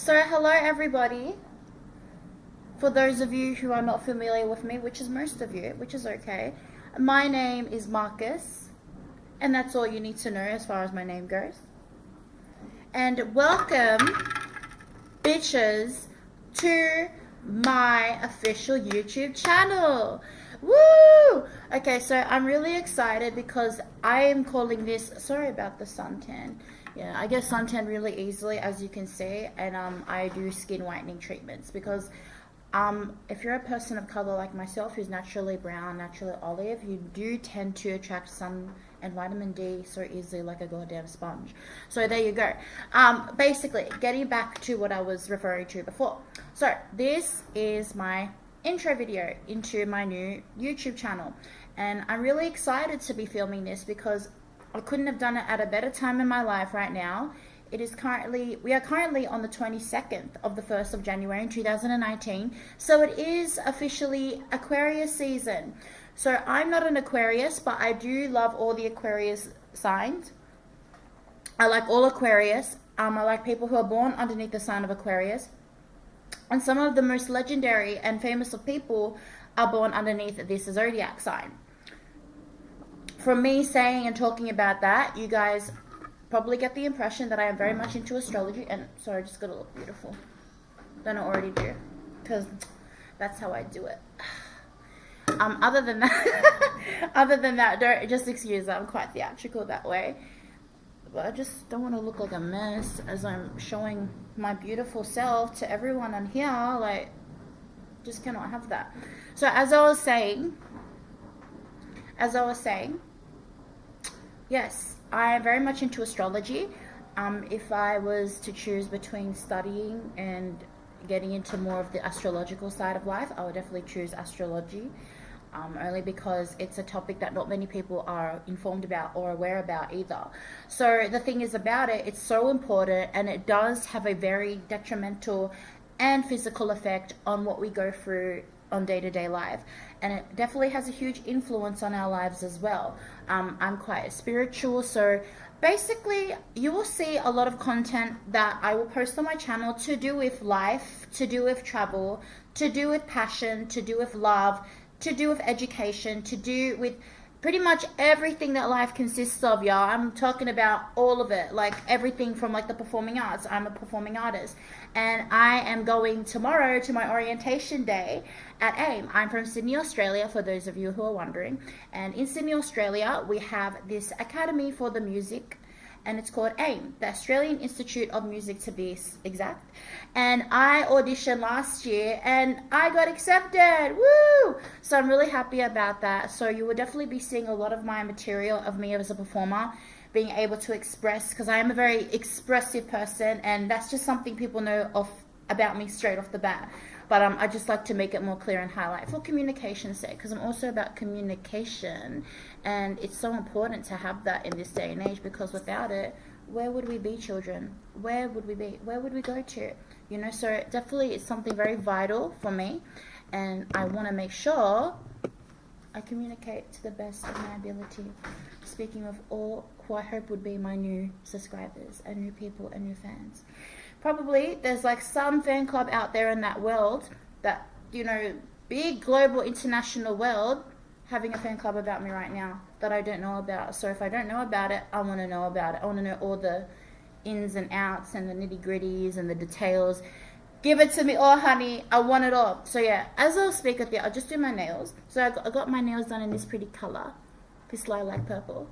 So hello everybody. For those of you who are not familiar with me, which is most of you, which is okay, my name is Marcus, and that's all you need to know as far as my name goes. And welcome, bitches, to my official YouTube channel. Woo! Okay, so I'm really excited because I am calling this, sorry about the suntan. Yeah, I get suntan really easily, as you can see, and I do skin whitening treatments because if you're a person of color like myself who's naturally brown, naturally olive, you do tend to attract sun and vitamin D so easily like a goddamn sponge. So there you go. Basically, getting back to what I was referring to before. So this is my intro video into my new YouTube channel, and I'm really excited to be filming this because I couldn't have done it at a better time in my life right now. We are currently on the 22nd of the 1st of January in 2019. So it is officially Aquarius season. So I'm not an Aquarius, but I do love all the Aquarius signs. I like all Aquarius. I like people who are born underneath the sign of Aquarius. And some of the most legendary and famous of people are born underneath this zodiac sign. From me saying and talking about that, you guys probably get the impression that I am very much into astrology. And sorry, I just gotta look beautiful. Don't I already do? Because that's how I do it. Other than that, don't just excuse that. I'm quite theatrical that way. But I just don't want to look like a mess as I'm showing my beautiful self to everyone on here. Like, just cannot have that. So as I was saying, yes, I am very much into astrology. If I was to choose between studying and getting into more of the astrological side of life, I would definitely choose astrology. Only because it's a topic that not many people are informed about or aware about either. So the thing is about it, it's so important, and it does have a very detrimental and physical effect on what we go through on day-to-day life, and it definitely has a huge influence on our lives as well. I'm quite spiritual, so basically you will see a lot of content that I will post on my channel to do with life, to do with travel, to do with passion, to do with love, to do with education, to do with pretty much everything that life consists of, y'all. I'm talking about all of it, like everything from like the performing arts. I'm a performing artist, and I am going tomorrow to my orientation day at AIM. I'm from Sydney, Australia, for those of you who are wondering. And in Sydney, Australia, we have this academy for the music, and it's called AIM, the Australian Institute of Music to be exact. And I auditioned last year and I got accepted. Woo! So I'm really happy about that. So you will definitely be seeing a lot of my material of me as a performer, being able to express, because I am a very expressive person, and that's just something people know about me straight off the bat. But I just like to make it more clear and highlight for communication's sake, because I'm also about communication, and it's so important to have that in this day and age, because without it, where would we be, children? Where would we be? Where would we go to? You know, so definitely it's something very vital for me, and I want to make sure I communicate to the best of my ability. Speaking of all who I hope would be my new subscribers and new people and new fans. Probably there's like some fan club out there in that world, that, you know, big global international world, having a fan club about me right now that I don't know about. So if I don't know about it, I want to know about it. I want to know all the ins and outs and the nitty gritties and the details. Give it to me all, honey. I want it all. So yeah, as I'll speak with you, I'll just do my nails. So I got my nails done in this pretty color, this lilac purple,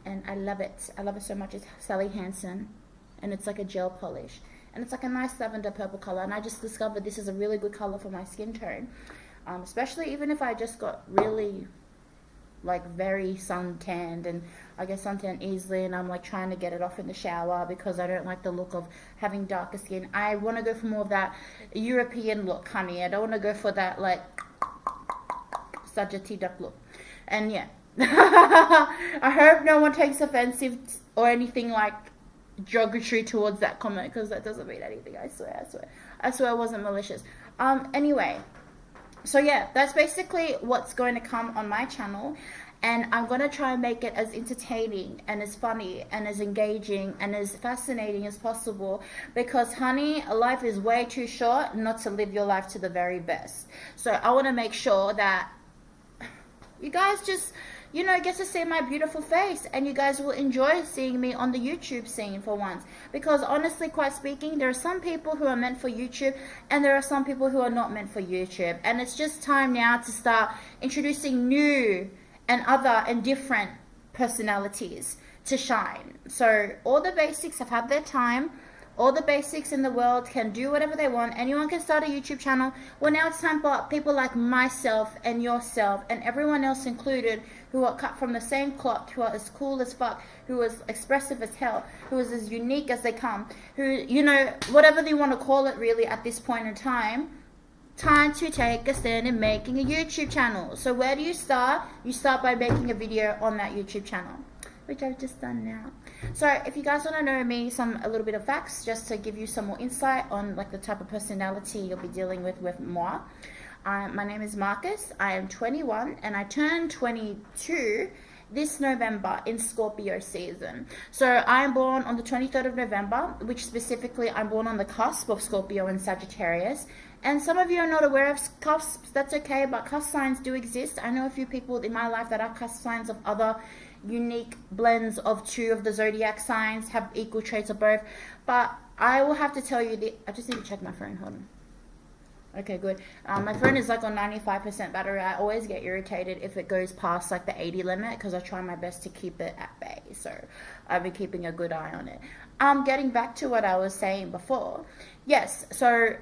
and I love it. I love it so much. It's Sally Hansen, and it's like a gel polish. And it's like a nice lavender purple color, and I just discovered this is a really good color for my skin tone, especially even if I just got really like very sun-tanned, and I get suntan easily, and I'm like trying to get it off in the shower because I don't like the look of having darker skin. I want to go for more of that European look, honey. I don't want to go for that like such a tea duck look. And yeah, I hope no one takes offensive or anything like derogatory towards that comment, because that doesn't mean anything. I swear it wasn't malicious. Anyway, so yeah, that's basically what's going to come on my channel. and I'm going to try and make it as entertaining and as funny and as engaging and as fascinating as possible, because honey, life is way too short not to live your life to the very best. So I want to make sure that you guys just, you know, get to see my beautiful face, and you guys will enjoy seeing me on the YouTube scene for once. Because honestly, quite speaking, there are some people who are meant for YouTube, and there are some people who are not meant for YouTube. And it's just time now to start introducing new and other and different personalities to shine. So all the basics have had their time. All the basics in the world can do whatever they want. Anyone can start a YouTube channel. Well, now it's time for people like myself and yourself and everyone else included, who are cut from the same cloth, who are as cool as fuck, who is expressive as hell, who is as unique as they come, who, you know, whatever you want to call it really at this point in time to take a stand in making a YouTube channel. So where do you start? You start by making a video on that YouTube channel, which I've just done now. So if you guys want to know me, a little bit of facts, just to give you some more insight on like the type of personality you'll be dealing with moi. My name is Marcus. I am 21 and I turned 22 this November in Scorpio season. So I am born on the 23rd of November, which specifically I'm born on the cusp of Scorpio and Sagittarius. And some of you are not aware of cusps. That's okay, but cusp signs do exist. I know a few people in my life that are cusp signs of other unique blends of two of the zodiac signs, have equal traits of both. But I will have to tell you, I just need to check my phone. Hold on. Okay, good. My phone is like on 95% battery. I always get irritated if it goes past like the 80 limit, because I try my best to keep it at bay. So I've been keeping a good eye on it. Getting back to what I was saying before. Yes, so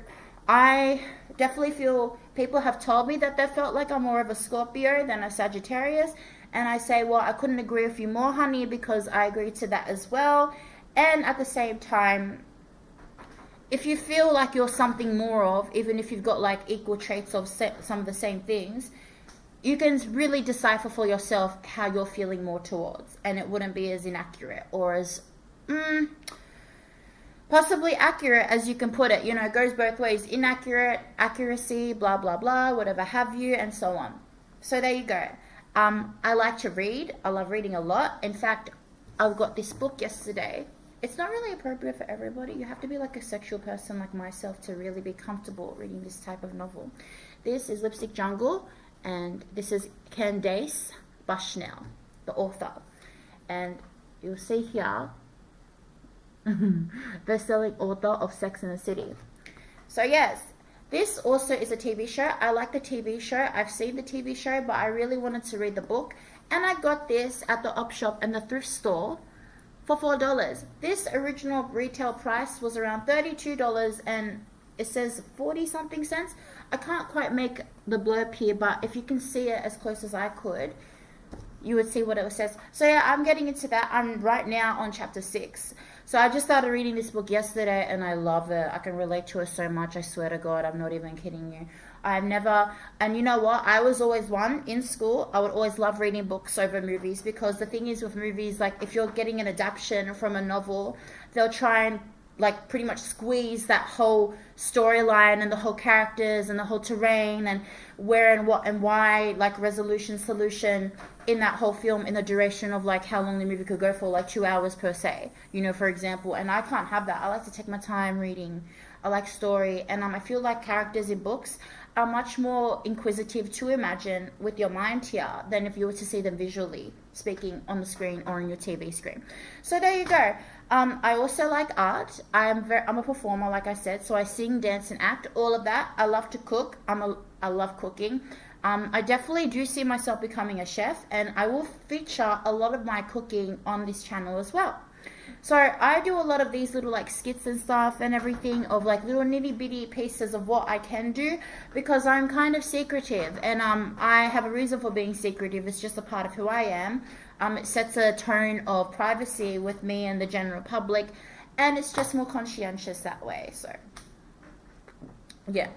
I definitely feel people have told me that they felt like I'm more of a Scorpio than a Sagittarius. And I say, well, I couldn't agree with you more, honey, because I agree to that as well. And at the same time, if you feel like you're something more of, even if you've got like equal traits of some of the same things, you can really decipher for yourself how you're feeling more towards. And it wouldn't be as inaccurate or as possibly accurate as you can put it. You know, it goes both ways. Inaccurate, accuracy, blah, blah, blah, whatever have you, and so on. So there you go. I like to read. I love reading a lot. In fact, I got this book yesterday. It's not really appropriate for everybody. You have to be like a sexual person like myself to really be comfortable reading this type of novel. This is Lipstick Jungle, and this is Candace Bushnell, the author. And you'll see here, best-selling author of Sex and the City. So yes, this also is a TV show. I like the TV show. I've seen the TV show, but I really wanted to read the book. And I got this at the op shop and the thrift store for $4. This original retail price was around $32, and it says 40 something cents. I can't quite make the blurb here, but if you can see it as close as I could, you would see what it says. So yeah, I'm getting into that. I'm right now on chapter 6. So I just started reading this book yesterday and I love it. I can relate to it so much. I swear to God, I'm not even kidding you. I've never, and you know what? I was always one in school. I would always love reading books over movies, because the thing is with movies, like if you're getting an adaptation from a novel, they'll try and like pretty much squeeze that whole storyline and the whole characters and the whole terrain and where and what and why, like resolution, solution in that whole film in the duration of like how long the movie could go for, like 2 hours per se, you know, for example. And I can't have that. I like to take my time reading. I like story, and I feel like characters in books are much more inquisitive to imagine with your mind here than if you were to see them visually speaking on the screen or on your TV screen. So there you go. I also like art. I'm a performer, like I said, so I sing, dance, and act, all of that. I love to cook. I love cooking. I definitely do see myself becoming a chef, and I will feature a lot of my cooking on this channel as well. So I do a lot of these little like skits and stuff and everything of like little nitty bitty pieces of what I can do, because I'm kind of secretive, and I have a reason for being secretive. It's just a part of who I am. It sets a tone of privacy with me and the general public, and it's just more conscientious that way. So yeah,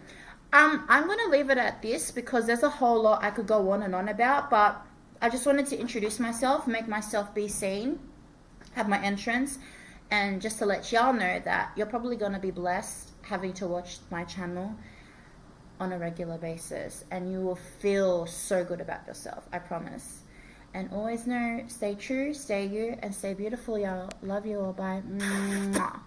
I'm going to leave it at this, because there's a whole lot I could go on and on about, but I just wanted to introduce myself, make myself be seen, have my entrance, and just to let y'all know that you're probably going to be blessed having to watch my channel on a regular basis, and you will feel so good about yourself, I promise. And always know, stay true, stay you, and stay beautiful, y'all. Love you all. Bye. Mwah.